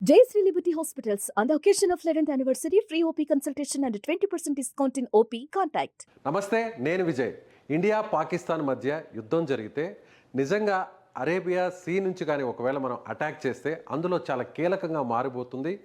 Jayashree Liberty Hospitals, on the occasion of 11th anniversary, free OP consultation and 20% discount in OP. Contact. నమస్తే, నేను Vijay. India Pakistan మధ్య యుద్ధం జరిగితే నిజంగా అరేబియా సీ నుంచి కానీ ఒకవేళ మనం అటాక్ చేస్తే అందులో చాలా కీలకంగా మారిపోతుంది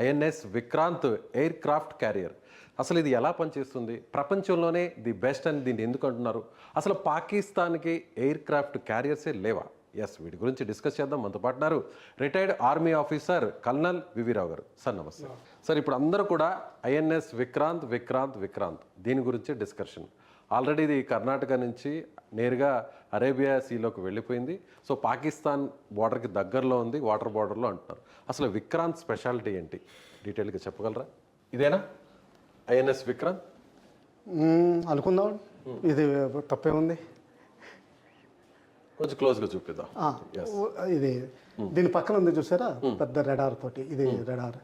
INS Vikrant air craft carrier. అసలు ఇది ఎలా పనిచేస్తుంది, ప్రపంచంలోనే ది బెస్ట్ అని దీన్ని ఎందుకు అంటున్నారు, అసలు పాకిస్తాన్కి ఎయిర్ క్రాఫ్ట్ క్యారియర్సే లేవా? ఎస్, వీటి గురించి డిస్కస్ చేద్దాం. మనతో పాటున్నారు retired army officer colonel V V Rao garu. Sir నమస్తే. సార్, ఇప్పుడు అందరూ కూడా ఐఎన్ఎస్ విక్రాంత్ విక్రాంత్ విక్రాంత్ దీని గురించి డిస్కషన్. ఆల్రెడీ ఇది కర్ణాటక నుంచి నేరుగా అరేబియా సీలోకి వెళ్ళిపోయింది. సో పాకిస్తాన్ బార్డర్కి దగ్గరలో ఉంది, వాటర్ బార్డర్లో అంటున్నారు. అసలు విక్రాంత్ స్పెషాలిటీ ఏంటి, డీటెయిల్గా చెప్పగలరా? ఇదేనా ఐఎన్ఎస్ విక్రాంత్? అనుకుందాం, ఇది తప్పే ఉంది. కొంచెం క్లోజ్గా చూపిద్దాం. ఇది దీని పక్కన ఉంది చూసారా, పెద్ద రెడార్ తోటి. ఇది రెడార్,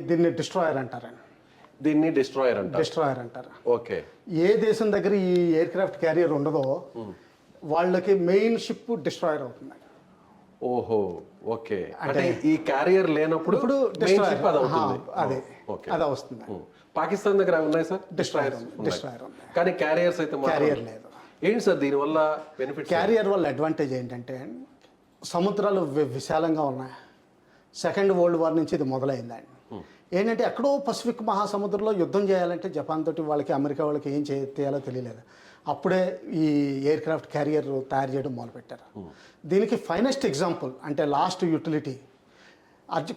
దీన్ని డిస్ట్రాయర్ అంటారండి. దీన్ని డిస్ట్రాయర్ అంటారు. ఓకే. ఏ దేశం దగ్గర ఈ ఎయిర్ క్రాఫ్ట్ క్యారియర్ ఉండదో వాళ్ళకి మెయిన్ షిప్ డిస్ట్రాయర్ అవుతుంది. ఓహో, ఓకే. అంటే ఈ క్యారియర్ లేనప్పుడు ఇప్పుడు అదే వస్తుంది. పాకిస్తాన్ దగ్గర ఉన్నాయి సార్ డిస్ట్రాయర్ కానీ క్యారియర్స్ అయితే క్యారియర్ లేదు. ఏంటి సార్ దీనివల్ల బెనిఫిట్? క్యారియర్ వల్ల అడ్వాంటేజ్ ఏంటంటే సముద్రాలు విశాలంగా ఉన్నాయి. సెకండ్ వరల్డ్ వార్ నుంచి ఇది మొదలైందండి. ఏంటంటే ఎక్కడో పసిఫిక్ మహాసముద్రంలో యుద్ధం చేయాలంటే జపాన్ తోటి వాళ్ళకి, అమెరికా వాళ్ళకి ఏం చేయాలో తెలియలేదు. అప్పుడే ఈ ఎయిర్ క్రాఫ్ట్ క్యారియర్ తయారు చేయడం మొదలుపెట్టారు. దీనికి ఫైనెస్ట్ ఎగ్జాంపుల్ అంటే లాస్ట్ యూటిలిటీ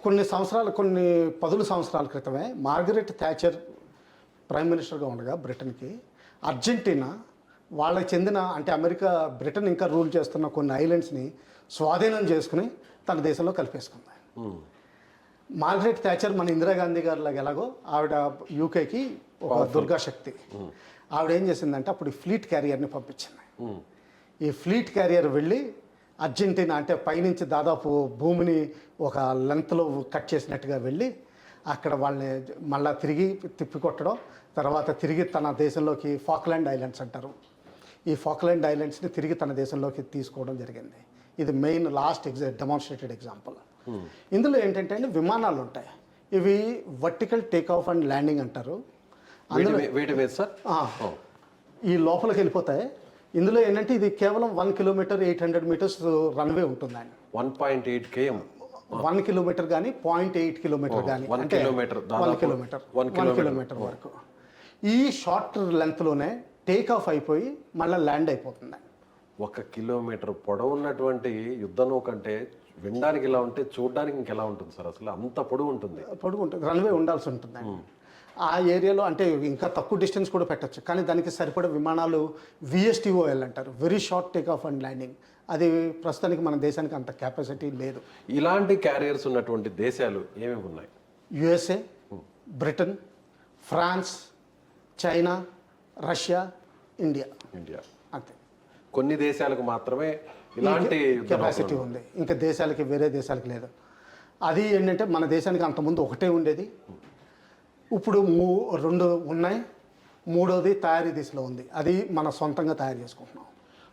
కొన్ని పదుల సంవత్సరాల క్రితమే మార్గరెట్ థ్యాచర్ ప్రైమ్ మినిస్టర్గా ఉండగా బ్రిటన్కి అర్జెంటీనా వాళ్ళకి చెందిన, అంటే అమెరికా బ్రిటన్ ఇంకా రూల్ చేస్తున్న కొన్ని ఐలాండ్స్ని స్వాధీనం చేసుకుని తన దేశంలో కలిపేసుకుంది. మార్గరెట్ థ్యాచర్ మన ఇందిరాగాంధీ గారిలాగా ఎలాగో ఆవిడ యూకేకి ఒక దుర్గాశక్తి. ఆవిడ ఏం చేసిందంటే అప్పుడు ఈ ఫ్లీట్ క్యారియర్ని పంపించింది. ఈ ఫ్లీట్ క్యారియర్ వెళ్ళి అర్జెంటీనా, అంటే పైనుంచి దాదాపు భూమిని ఒక లెంత్లో కట్ చేసినట్టుగా వెళ్ళి అక్కడ వాళ్ళని మళ్ళీ తిరిగి తిప్పికొట్టడం, తర్వాత తిరిగి తన దేశంలోకి ఫాక్లాండ్ ఐలాండ్స్ అంటారు, ఈ ఫాక్లాండ్ ఐలాండ్స్ని తిరిగి తన దేశంలోకి తీసుకోవడం జరిగింది. ఇది మెయిన్ లాస్ట్ డెమాన్స్ట్రేటెడ్ ఎగ్జాంపుల్. ఇందులో ఏంటంటే విమానాలు ఉంటాయి, ఇవి vertical take off and landing అంటారు. ఈ లోపలికి వెళ్ళిపోతాయి. ఇందులో ఏంటంటే ఇది కేవలం 1 కిలోమీటర్ 800 మీటర్స్ రన్వే ఉంటుందండి. 1.8 km 1 కిలోమీటర్ కానీ 0.8 కిలోమీటర్ కానీ, అంటే 1 కిలోమీటర్ వరకు ఈ షార్ట్ లెంత్లోనే టేక్ ఆఫ్ అయిపోయి మళ్ళీ ల్యాండ్ అయిపోతుంది. 1 కిలోమీటర్ పొడవు ఉన్నటువంటి యుద్ధ నౌకంటే వినడానికి ఇలా ఉంటే చూడడానికి ఇంకెలా ఉంటుంది సార్? అసలు అంత పొడవు ఉంటుంది. రన్వే ఉండాల్సి ఉంటుంది. ఆ ఏరియాలో అంటే ఇంకా తక్కువ డిస్టెన్స్ కూడా పెట్టచ్చు, కానీ దానికి సరిపడే విమానాలు VSTOL అంటారు, very short take off and landing. అది ప్రస్తుతానికి మన దేశానికి అంత కెపాసిటీ లేదు. ఇలాంటి క్యారియర్స్ ఉన్నటువంటి దేశాలు ఏమేమి ఉన్నాయి? USA, Britain, France, China, Russia, India. అంతే. కొన్ని దేశాలకు మాత్రమే ఇలాంటి కెపాసిటీ ఉంది, ఇంకా దేశాలకి, వేరే దేశాలకి లేదు. అది ఏంటంటే మన దేశానికి అంతకుముందు ఒకటే ఉండేది, ఇప్పుడు 2 ఉన్నాయి, 3వది తయారీ దిశలో ఉంది. అది మన సొంతంగా తయారు చేసుకుంటున్నాం.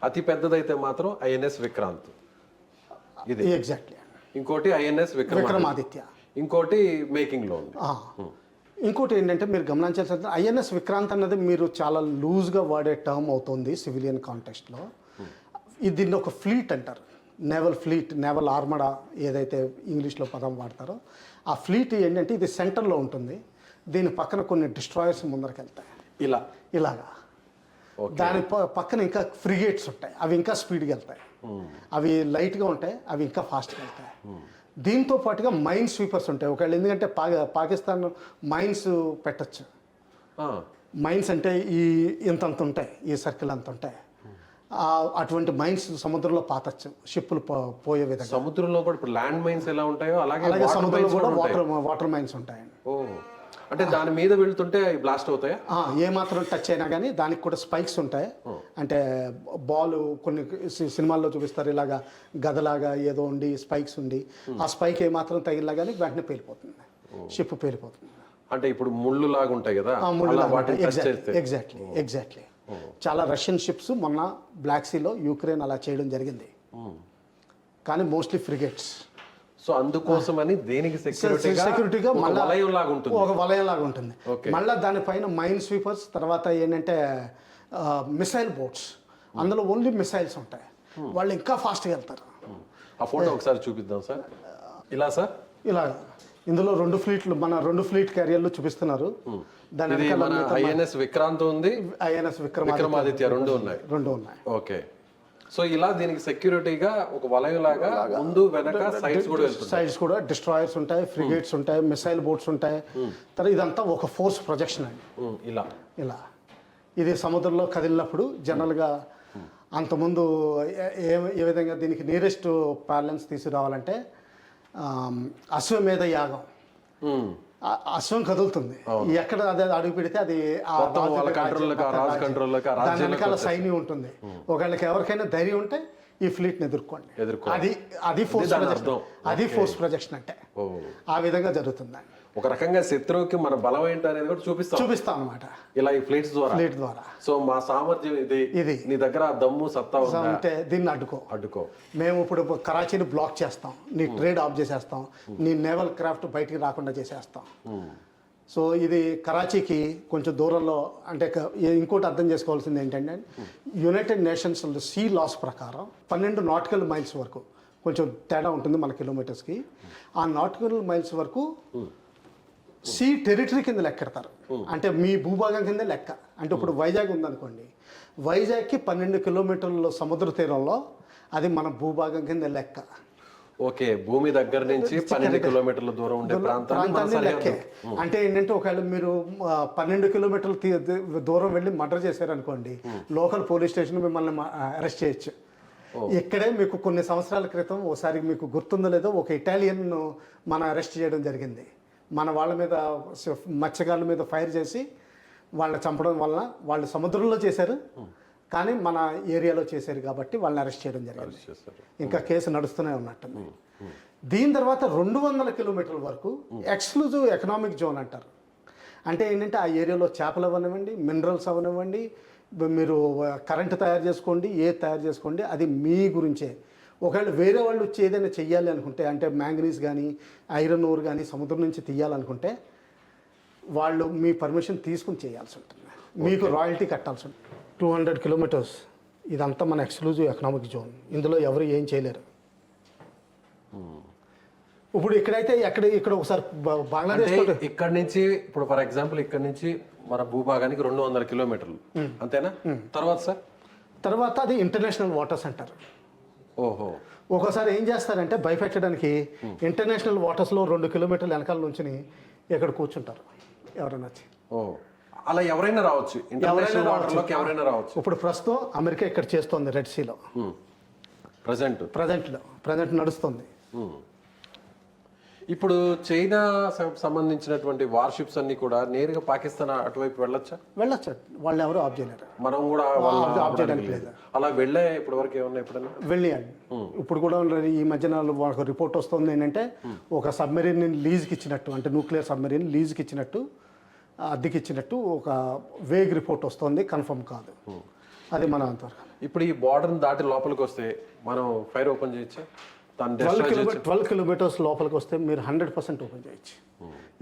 అతి పెద్దదైతే మాత్రం ఐఎన్ఎస్ విక్రాంత్, ఇది ఎగ్జాక్ట్లీ. ఇంకోటి ఐఎన్ఎస్ విక్రమాదిత్య, ఇంకోటి మేకింగ్లో ఉంది. ఇంకోటి ఏంటంటే మీరు గమనించాల్సింది, ఐఎన్ఎస్ విక్రాంత్ అన్నది మీరు చాలా లూజ్గా వాడే టర్మ్ అవుతుంది సివిలియన్ కాంటెక్స్ట్లో. దీన్ని ఒక ఫ్లీట్ అంటారు, నేవల్ ఆర్మడా ఏదైతే ఇంగ్లీష్లో పదం వాడతారో ఆ ఫ్లీట్ ఏంటంటే ఇది సెంటర్లో ఉంటుంది. దీని పక్కన కొన్ని డిస్ట్రాయర్స్ ముందరికి వెళ్తాయి ఇలాగా. దాని పక్కన ఇంకా ఫ్రిగేట్స్ ఉంటాయి, అవి ఇంకా స్పీడ్గా వెళ్తాయి. అవి లైట్గా ఉంటాయి, అవి ఇంకా ఫాస్ట్గా వెళ్తాయి. దీంతో పాటుగా మైన్ స్వీపర్స్ ఉంటాయి ఒకవేళ, ఎందుకంటే పాకిస్తాన్ మైన్స్ పెట్టచ్చు. మైన్స్ అంటే ఇంతంత ఉంటాయి, ఈ సర్కిల్ అంత ఉంటాయి. అటువంటి మైన్స్ సముద్రంలో పాతచ్చు, షిప్పులు పోయే విధంగా. సముద్రంలో కూడా ఇప్పుడు ల్యాండ్ మైన్స్ ఎలా ఉంటాయో అలాగే సముద్రంలో కూడా వాటర్ మైన్స్ ఉంటాయండి. అంటే దాని మీద వెళ్తుంటే బ్లాస్ట్ అవుతాయి. ఏ మాత్రం టచ్ అయినా కానీ దానికి కూడా స్పైక్స్ ఉంటాయి. అంటే బాల్ కొన్ని సినిమాల్లో చూపిస్తారు, ఇలాగా గదలాగా ఏదో ఉండి స్పైక్స్ ఉండి ఆ స్పైక్ ఏ మాత్రం తగిలినా కానీ వెంటనే పేలిపోతుంది, షిప్ పేలిపోతుంది. అంటే ఇప్పుడు ముళ్ళు లాగా ఉంటాయి కదా, ఎగ్జాక్ట్లీ. చాలా రష్యన్ షిప్స్ మొన్న బ్లాక్ సీలో యుక్రెయిన్ అలా చేయడం జరిగింది, కానీ మోస్ట్లీ ఫ్రిగేట్స్. సో అందుకోసమని దేనికి సెక్యూరిటీగా మళ్ళీ వలయం లాగా ఉంటుంది. ఒక వలయం లాగా ఉంటుంది. Okay. మళ్ళీ దానిపైన మైన్ స్వీపర్స్, తర్వాత ఏంటంటే మిసైల్ బోట్స్, అందులో ఓన్లీ మిసైల్స్ ఉంటాయి. వాళ్ళు ఇంకా ఫాస్ట్గా వెళ్తారు. ఆ ఫోటో ఒకసారి చూపిద్దాం సార్. ఇలా సార్, ఇలా ఇందులో 2 ఫ్లీట్లు, మన 2 ఫ్లీట్ క్యారియర్లు చూపిస్తున్నారు. దాని ఇది మన ఐఎన్ఎస్ విక్రాంత్ ఉంది, ఐఎన్ఎస్ విక్రమాదిత్య రెండు ఉన్నాయి. ఓకే. సో ఇలా దీనికి సెక్యూరిటీగా ఒక వలయం లాగా ముందు వెనక సైడ్స్ కూడా వెళ్తుంది. సైడ్స్ కూడా డిస్ట్రాయర్స్ ఉంటాయి, ఫ్రిగేట్స్ ఉంటాయి, మిసైల్ బోట్స్ ఉంటాయి. తర్వాత ఇదంతా ఒక ఫోర్స్ ప్రొజెక్షన్ అండి. ఇలా ఇది సముద్రంలో కదిలినప్పుడు జనరల్గా అంతకుముందు ఏ విధంగా దీనికి నియరెస్ట్ బ్యాలెన్స్ తీసుకురావాలంటే అశ్వమేధ యాగం, అశ్వం కదులుతుంది, ఎక్కడ అదే అడుగు పెడితే అది దాని వెనకాల సైన్యం ఉంటుంది. ఒకళ్ళకి ఎవరికైనా ధైర్యం ఉంటే ఈ ఫ్లీట్ ని ఎదుర్కోండి. అది ఫోర్స్ ప్రొజెక్షన్ అంటే ఆ విధంగా జరుగుతుందండి. ఒక రకంగా శత్రువుకి మన బలం ఏంటి అనేది కూడా చూపిస్తాం అనమాట ఇలా ఈ ఫ్లీట్స్ ద్వారా. సో మా సామర్థ్యం ఇది, నీ దగ్గర దమ్ము సత్తా ఉంటే దీన్ని అడ్డుకో. మేము ఇప్పుడు కరాచీని బ్లాక్ చేస్తాం, నీ ట్రేడ్ ఆఫ్ చేసేస్తాం, నీ నేవల్ క్రాఫ్ట్ బయటికి రాకుండా చేసేస్తాం. సో ఇది కరాచీకి కొంచెం దూరంలో, అంటే ఇంకోటి అర్థం చేసుకోవాల్సింది ఏంటంటే యునైటెడ్ నేషన్స్ సీ లాస్ ప్రకారం 12 నాటికల్ మైల్స్ వరకు, కొంచెం తేడా ఉంటుంది మన కిలోమీటర్స్కి, ఆ నాటికల్ మైల్స్ వరకు సీ టెరిటరీ కింద లెక్కెడతారు. అంటే మీ భూభాగం కింద లెక్క. అంటే ఇప్పుడు వైజాగ్ ఉందనుకోండి, వైజాగ్కి 12 కిలోమీటర్ల సముద్ర తీరంలో అది మన భూభాగం కింద లెక్క. ఓకే. భూమి దగ్గర నుంచి 12 కిలోమీటర్ల దూరం ఉండే ప్రాంతాన్ని లెక్కే. అంటే ఏంటంటే ఒకవేళ మీరు 12 కిలోమీటర్ల దూరం వెళ్ళి మర్డర్ చేశారనుకోండి, లోకల్ పోలీస్ స్టేషన్ మిమ్మల్ని అరెస్ట్ చేయొచ్చు. ఇక్కడే మీకు కొన్ని సంవత్సరాల క్రితం ఒకసారి మీకు గుర్తుందో లేదో ఒక ఇటాలియన్ మనం అరెస్ట్ చేయడం జరిగింది. మన వాళ్ళ మీద, మత్స్యకారుల మీద ఫైర్ చేసి వాళ్ళని చంపడం వలన, వాళ్ళు సముద్రంలో చేశారు కానీ మన ఏరియాలో చేశారు కాబట్టి వాళ్ళని అరెస్ట్ చేయడం జరిగింది. ఇంకా కేసు నడుస్తూనే ఉన్నట్టుంది. దీని తర్వాత 200 కిలోమీటర్ల వరకు ఎక్స్క్లూజివ్ ఎకనామిక్ జోన్ అంటారు. అంటే ఏంటంటే ఆ ఏరియాలో చేపలు అవనివ్వండి, మినరల్స్ అవనివ్వండి, మీరు కరెంటు తయారు చేసుకోండి, తయారు చేసుకోండి, అది మీ గురించే. ఒకవేళ వేరే వాళ్ళు వచ్చి ఏదైనా చెయ్యాలి అనుకుంటే, అంటే మ్యాంగనీస్ కానీ ఐరన్ ఓర్ కానీ సముద్రం నుంచి తీయాలనుకుంటే వాళ్ళు మీ పర్మిషన్ తీసుకుని చేయాల్సి ఉంటుంది, మీకు రాయల్టీ కట్టాల్సి ఉంటుంది. 200 కిలోమీటర్స్ ఇదంతా మన ఎక్స్క్లూజివ్ ఎకనామిక్ జోన్. ఇందులో ఎవరు ఏం చేయలేరు. ఇప్పుడు ఇక్కడైతే ఇక్కడ ఒకసారి బంగ్లాదేశ్ ఇక్కడ నుంచి, ఇప్పుడు ఫర్ ఎగ్జాంపుల్ ఇక్కడ నుంచి మన భూభాగానికి 200 కిలోమీటర్లు అంతేనా? తర్వాత అది ఇంటర్నేషనల్ వాటర్స్ అంటారు. ఓహో. ఒక్కోసారి ఏం చేస్తారంటే భయపెట్టడానికి ఇంటర్నేషనల్ వాటర్స్లో 2 కిలోమీటర్ల వెనకాల నుంచి ఇక్కడ కూర్చుంటారు ఎవరైనా వచ్చి. అలా ఎవరైనా రావచ్చు, ఇంటర్నేషనల్ వాటర్లోకి ఎవరైనా రావచ్చు. ఇప్పుడు ప్రస్తుతం అమెరికా ఇక్కడ చేస్తోంది, రెడ్ సీలో ప్రజెంట్ నడుస్తుంది. ఇప్పుడు చైనా సంబంధించినటువంటి వార్షిప్స్ అన్ని కూడా నేరుగా పాకిస్తాన్ అటువైపు వెళ్ళొచ్చు. వాళ్ళు ఎవరు ఆఫ్ చేయలేరు, మనం కూడా ఆఫ్ చేయడానికి లేదు. అలా వెళ్ళే ఇప్పటి వరకు ఏమన్నా ఎప్పుడన్నా వెళ్ళియండి. ఇప్పుడు కూడా ఈ మధ్యన ఒక రిపోర్ట్ వస్తుంది ఏంటంటే ఒక సబ్మెరీన్ లీజ్కి ఇచ్చినట్టు, అంటే న్యూక్లియర్ సబ్మెరీన్ లీజ్కి ఇచ్చినట్టు, అద్దెకి ఇచ్చినట్టు ఒక వేగ్ రిపోర్ట్ వస్తుంది, కన్ఫర్మ్ కాదు. అది మన అంతవరకు. ఇప్పుడు ఈ బార్డర్ దాటి లోపలికి వస్తే మనం ఫైర్ ఓపెన్ చేయొచ్చా? 12 కిలోమీటర్స్ లోపలికి వస్తే మీరు 100% ఓపెన్ చేయొచ్చు.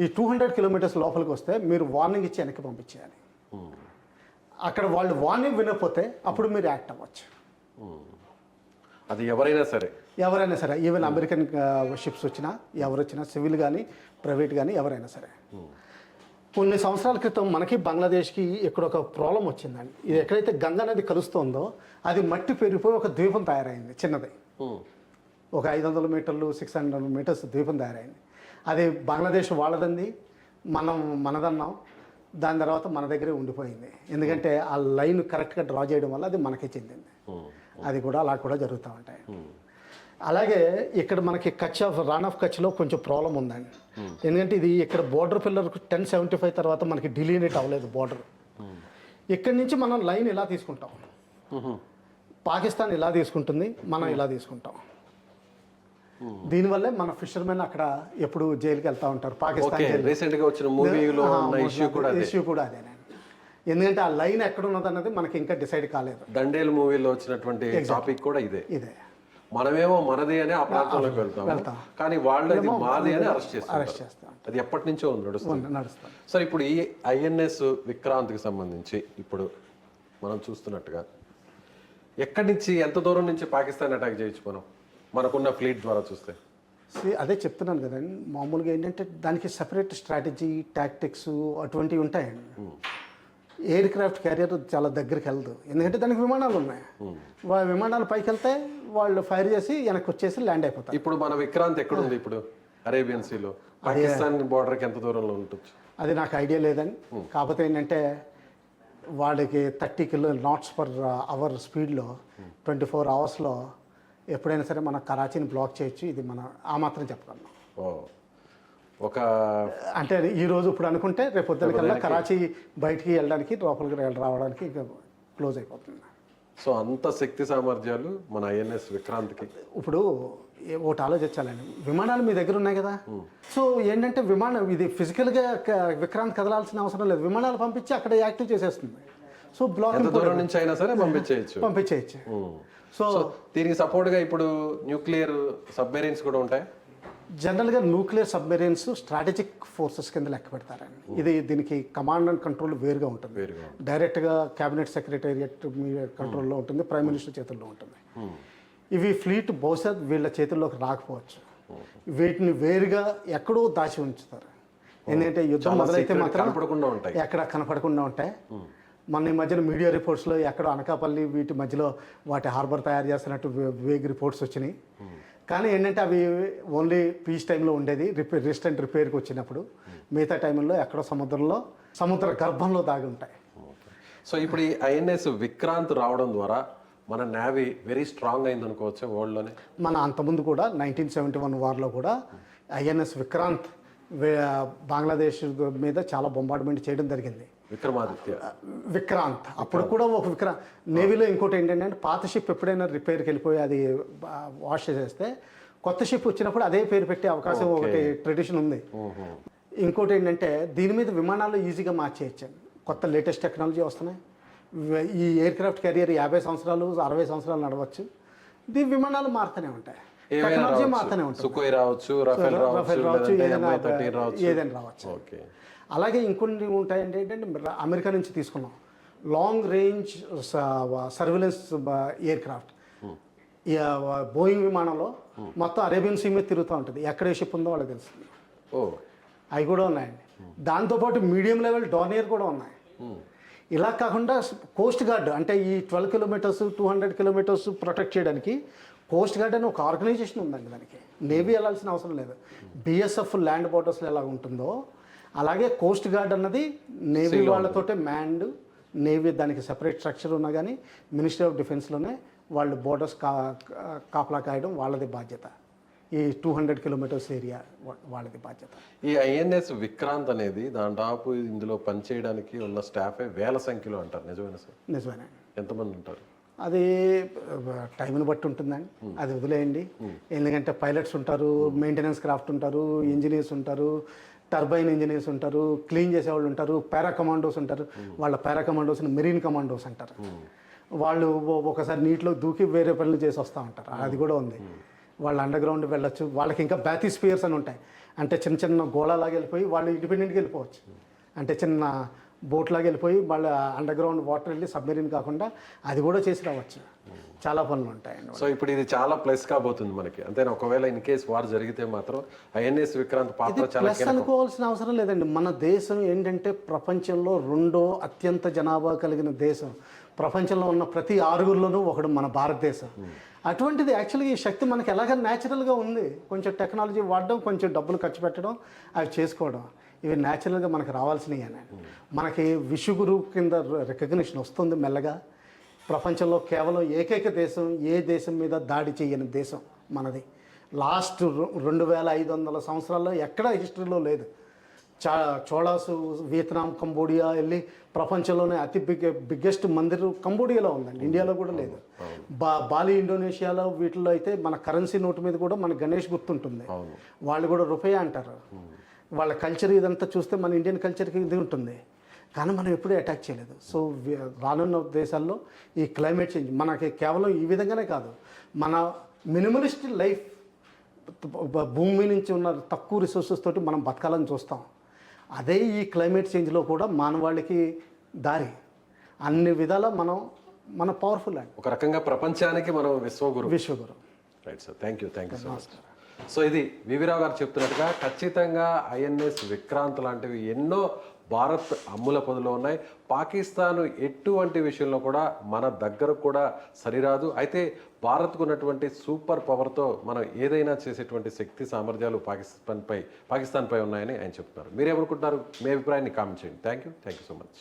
ఈ 200 కిలోమీటర్స్ లోపలికి వస్తే మీరు వార్నింగ్ ఇచ్చి వెనక్కి పంపించేయాలి. అక్కడ వాళ్ళు వార్నింగ్ వినకపోతే అప్పుడు మీరు యాక్ట్ అవ్వచ్చు. అది ఎవరైనా సరే, ఈవెన్ అమెరికన్ షిప్స్ వచ్చినా, ఎవరు వచ్చినా, సివిల్ కానీ ప్రైవేట్ కానీ ఎవరైనా సరే. కొన్ని సంవత్సరాల క్రితం మనకి బంగ్లాదేశ్కి ఇక్కడ ఒక ప్రాబ్లం వచ్చిందండి. ఇది ఎక్కడైతే గంగా నది కలుస్తుందో అది మట్టి పెరిగిపోయి ఒక ద్వీపం తయారైంది, చిన్నది, ఒక 500 మీటర్లు 600 మీటర్స్ ద్వీపం తయారైంది. అది బంగ్లాదేశ్ వాళ్ళదంది, మనదన్నాం. దాని తర్వాత మన దగ్గరే ఉండిపోయింది. ఎందుకంటే ఆ లైన్ కరెక్ట్గా డ్రా చేయడం వల్ల అది మనకే చెందింది. అది కూడా అలా కూడా జరుగుతూ ఉంటాయి. అలాగే ఇక్కడ మనకి రాన్ ఆఫ్ కచ్లో కొంచెం ప్రాబ్లం ఉందండి. ఎందుకంటే ఇది ఇక్కడ బోర్డర్ పిల్లర్ 1075 తర్వాత మనకి డిలీనేట్ అవ్వలేదు బోర్డర్. ఇక్కడి నుంచి మనం లైన్ ఇలా తీసుకుంటాం, పాకిస్తాన్ ఇలా తీసుకుంటుంది, మనం ఇలా తీసుకుంటాం. దీనివల్లే మన ఫిషర్మెన్ అక్కడ ఎప్పుడు జైలుకి వెళ్తూ ఉంటారు. పాకిస్తాన్ ఇష్యూ కూడా అదేనండి. ఎందుకంటే ఆ లైన్ ఎక్కడ ఉన్నది అన్నది మనకి ఇంకా డిసైడ్ కాలేదు. దండేల్ మూవీలో వచ్చినటువంటి టాపిక్ కూడా ఇదే. మనమేమో మనది అని ఆ ప్రాంతంలోకి వెళ్తాం, కానీ వాళ్ళు అది మాది అని అరెస్ట్ అరెస్ట్ చేస్తారు. చేస్తాం అది ఎప్పటి నుంచో ఉంది, నడుస్తుంది. నడుస్తాం. సార్ ఇప్పుడు ఈ ఐఎన్ఎస్ విక్రాంత్కి సంబంధించి ఇప్పుడు మనం చూస్తున్నట్టుగా ఎక్కడి నుంచి ఎంత దూరం నుంచి పాకిస్తాన్ అటాక్ చేయొచ్చు మనకున్న ఫ్లీట్ ద్వారా చూస్తే? అదే చెప్తున్నాను కదండి, మామూలుగా ఏంటంటే దానికి సెపరేట్ స్ట్రాటజీ, టాక్టిక్స్ అటువంటివి ఉంటాయండి. ఎయిర్ క్రాఫ్ట్ క్యారియర్ చాలా దగ్గరికి వెళ్దు, ఎందుకంటే దానికి విమానాలు ఉన్నాయి. విమానాలు పైకి వెళ్తే వాళ్ళు ఫైర్ చేసి వెనక్కి వచ్చేసి ల్యాండ్ అయిపోతారు. ఇప్పుడు మన విక్రాంత్ ఎక్కడ ఉంది? ఇప్పుడు అరేబియన్ సీలో పాకిస్తాన్ బార్డర్కి ఎంత దూరంలో ఉంటుంది? అది నాకు ఐడియా లేదండి. కాకపోతే ఏంటంటే వాళ్ళకి 30 knots per hour స్పీడ్లో 24 hours ఎప్పుడైనా సరే మన కరాచీని బ్లాక్ చేయొచ్చు. ఇది మన ఆ మాత్రం చెప్పగలను. ఒక అంటే ఈ రోజు ఇప్పుడు అనుకుంటే రేపు పొద్దునకల్లా కరాచీ బయటికి వెళ్ళడానికి లోపలికి రావడానికి ఇంకా క్లోజ్ అయిపోతుంది. సో అంత శక్తి సామర్థ్యాలు మన ఐఎన్ఎస్ విక్రాంత్కి. ఇప్పుడు ఒకటి ఆలోచించాలండి, విమానాలు మీ దగ్గర ఉన్నాయి కదా. సో ఏంటంటే విమానం ఇది ఫిజికల్గా విక్రాంత్ కదలాల్సిన అవసరం లేదు, విమానాలు పంపించి అక్కడ యాక్టివ్ చేసేస్తుంది. సో బ్లాక్ ఎంత దూరం నుంచి అయినా సరే పంపించేయచ్చు. సో దీనికి సపోర్ట్గా ఇప్పుడు న్యూక్లియర్ సబ్మెరీన్స్ కూడా ఉంటాయి. జనరల్గా న్యూక్లియర్ సబ్మెరీన్స్ స్ట్రాటజిక్ ఫోర్సెస్ కింద లెక్క పెడతారండి. దీనికి కమాండ్ అండ్ కంట్రోల్ వేరుగా ఉంటుంది. డైరెక్ట్గా క్యాబినెట్ సెక్రటేరియట్ మీ కంట్రోల్లో ఉంటుంది, ప్రైమ్ మినిస్టర్ చేతుల్లో ఉంటుంది. ఇవి ఫ్లీట్ బహుశా వీళ్ళ చేతుల్లోకి రాకపోవచ్చు, వీటిని వేరుగా ఎక్కడో దాచి ఉంచుతారు. ఎందుకంటే యుద్ధం మొదలైతే మాత్రం ఎక్కడ కనపడకుండా ఉంటాయి. మన ఈ మధ్యన మీడియా రిపోర్ట్స్లో ఎక్కడో అనకాపల్లి వీటి మధ్యలో వాటి హార్బర్ తయారు చేస్తున్నట్టు వేగ్ రిపోర్ట్స్ వచ్చినాయి. కానీ ఏంటంటే అవి ఓన్లీ పీస్ టైంలో ఉండేది, రిస్టెంట్ రిపేర్కి వచ్చినప్పుడు. మిగతా టైంలో ఎక్కడో సముద్ర గర్భంలో దాగి ఉంటాయి. సో ఇప్పుడు ఈ ఐఎన్ఎస్ విక్రాంత్ రావడం ద్వారా మన నేవీ వెరీ స్ట్రాంగ్ అయింది అనుకోవచ్చు వరల్డ్లోనే. మన అంతకుముందు కూడా 1971 వార్లో కూడా ఐఎన్ఎస్ విక్రాంత్ బంగ్లాదేశ్ మీద చాలా బొంబార్డ్మెంట్ చేయడం జరిగింది. విక్రాంత్ అప్పుడు కూడా ఒక నేవీలో ఇంకోటి ఏంటంటే పాత షిప్ ఎప్పుడైనా రిపేర్కి వెళ్ళిపోయి అది వాష్ చేసేస్తే కొత్త షిప్ వచ్చినప్పుడు అదే పేరు పెట్టే అవకాశం ఒకటి ట్రెడిషన్ ఉంది. ఇంకోటి ఏంటంటే దీని మీద విమానాలు ఈజీగా మార్చేయచ్చు, కొత్త లేటెస్ట్ టెక్నాలజీ వస్తున్నాయి. ఈ ఎయిర్ క్రాఫ్ట్ క్యారియర్ 50 సంవత్సరాలు 60 సంవత్సరాలు నడవచ్చు. దీని విమానాలు మారుతూనే ఉంటాయి, టెక్నాలజీ మారుతూనే ఉంటుంది. రఫేల్ రావచ్చు, ఏదైనా రావచ్చు. అలాగే ఇంకొన్ని ఉంటాయంటే ఏంటంటే అమెరికా నుంచి తీసుకున్నాం long range surveillance air craft. Boeing విమానంలో మొత్తం అరేబియన్ సీ మీద తిరుగుతూ ఉంటుంది, ఎక్కడ ఏ షిప్ ఉందో వాళ్ళకి తెలుస్తుంది. అవి కూడా ఉన్నాయండి. దాంతోపాటు మీడియం లెవెల్ డార్నియర్ కూడా ఉన్నాయి. ఇలా కాకుండా కోస్ట్ గార్డ్ అంటే ఈ 12 kilometers 200 kilometers ప్రొటెక్ట్ చేయడానికి కోస్ట్ గార్డ్ అని ఒక ఆర్గనైజేషన్ ఉందండి. దానికి నేవీ వెళ్ళాల్సిన అవసరం లేదు. బిఎస్ఎఫ్ ల్యాండ్ బోర్డర్స్లో ఎలా ఉంటుందో అలాగే కోస్ట్ గార్డ్ అన్నది నేవీ వాళ్ళతోటే మ్యాన్డ్ నేవీ, దానికి సెపరేట్ స్ట్రక్చర్ ఉన్నా కానీ మినిస్ట్రీ ఆఫ్ డిఫెన్స్లోనే వాళ్ళు బోర్డర్స్ కాపలా కాయడం వాళ్ళది బాధ్యత. ఈ 200 kilometers ఏరియా వాళ్ళది బాధ్యత. ఈ ఐఎన్ఎస్ విక్రాంత్ అనేది దాదాపు ఇందులో పనిచేయడానికి ఉన్న స్టాఫే వేల సంఖ్యలో అంటారు, నిజమేనా సార్? నిజమేనా? ఎంతమంది ఉంటారు? అది టైంని బట్టి ఉంటుందండి, అది వదిలేయండి. ఎందుకంటే పైలట్స్ ఉంటారు, మెయింటెనెన్స్ క్రాఫ్ట్ ఉంటారు, ఇంజనీర్స్ ఉంటారు, టర్బైన్ ఇంజనీర్స్ ఉంటారు, క్లీన్ చేసేవాళ్ళు ఉంటారు, పారా కమాండోస్ ఉంటారు. వాళ్ళ పారా కమాండోస్ని మెరీన్ కమాండోస్ అంటారు. వాళ్ళు ఒకసారి నీటిలో దూకి వేరే పనులు చేసి వస్తూ ఉంటారు, అది కూడా ఉంది. వాళ్ళు అండర్ గ్రౌండ్ వెళ్ళొచ్చు. వాళ్ళకి ఇంకా బ్యాథిస్పియర్స్ అని ఉంటాయి, అంటే చిన్న చిన్న గోళాలాగా వెళ్ళిపోయి వాళ్ళు ఇండిపెండెంట్గా వెళ్ళిపోవచ్చు. అంటే చిన్న బోట్లాగా వెళ్ళిపోయి వాళ్ళ అండర్ గ్రౌండ్ వాటర్ వెళ్ళి సబ్మెరీన్ కాకుండా అది కూడా చేసి రావచ్చు. చాలా పనులు ఉంటాయండి. సో ఇప్పుడు ఇది చాలా ప్లస్ కాబోతుంది మనకి, అంతేనా? ఒకవేళ ఇన్ కేస్ వార్ జరిగితే మాత్రం ఐఎన్ఎస్ విక్రాంత్ పాత్ర చాలా ప్లస్ అనుకోవాల్సిన అవసరం లేదండి. మన దేశం ఏంటంటే ప్రపంచంలో 2వ అత్యంత జనాభా కలిగిన దేశం. ప్రపంచంలో ఉన్న ప్రతి 6గురిలోనూ ఒకడు మన భారతదేశం. అటువంటిది యాక్చువల్గా ఈ శక్తి మనకి ఎలాగ న్యాచురల్గా ఉంది. కొంచెం టెక్నాలజీ వాడడం, కొంచెం డబ్బులు ఖర్చు పెట్టడం, అవి చేసుకోవడం, ఇవి న్యాచురల్గా మనకు రావాల్సినవి. మనకి విశ్వగురు కింద రికగ్నిషన్ వస్తుంది మెల్లగా. ప్రపంచంలో కేవలం ఏకైక దేశం, ఏ దేశం మీద దాడి చేయని దేశం మనది. లాస్ట్ 2500 సంవత్సరాల్లో ఎక్కడా హిస్టరీలో లేదు. చోళాసు వియత్నాం, కంబోడియా వెళ్ళి ప్రపంచంలోనే అతి బిగ్గెస్ట్ మందిర్ కంబోడియాలో ఉందండి, ఇండియాలో కూడా లేదు. బాలి ఇండోనేషియాలో వీటిల్లో అయితే మన కరెన్సీ నోటు మీద కూడా మన గణేష్ గుర్తుంటుంది. వాళ్ళు కూడా రూపాయి అంటారు. వాళ్ళ కల్చర్ ఇదంతా చూస్తే మన ఇండియన్ కల్చర్కి ఇది ఉంటుంది, కానీ మనం ఎప్పుడూ అటాక్ చేయలేదు. సో రానున్న దేశాల్లో ఈ క్లైమేట్ చేంజ్ మనకి కేవలం ఈ విధంగానే కాదు, మన మినిమలిస్ట్ లైఫ్, భూమి నుంచి ఉన్న తక్కువ రిసోర్సెస్ తోటి మనం బతకాలని చూస్తాం. అదే ఈ క్లైమేట్ చేంజ్లో కూడా మానవాళికి దారి. అన్ని విధాల మన పవర్ఫుల్ అండి. ఒక రకంగా ప్రపంచానికి మనం Vishwaguru. Right sir, thank you so much. So ఇది వివిరావు గారు చెప్తున్నట్టుగా ఖచ్చితంగా ఐఎన్ఎస్ విక్రాంత్ లాంటివి ఎన్నో భారత్ అమ్ముల పొదిలో ఉన్నాయి. పాకిస్తాన్ ఎటువంటి విషయంలో కూడా మన దగ్గర కూడా సరిరాదు. అయితే భారత్కు ఉన్నటువంటి సూపర్ పవర్తో మనం ఏదైనా చేసేటువంటి శక్తి సామర్థ్యాలు పాకిస్తాన్పై ఉన్నాయని ఆయన చెప్తున్నారు. మీరేమనుకుంటున్నారు? మీ అభిప్రాయాన్ని కామెంట్ చేయండి. Thank you so much.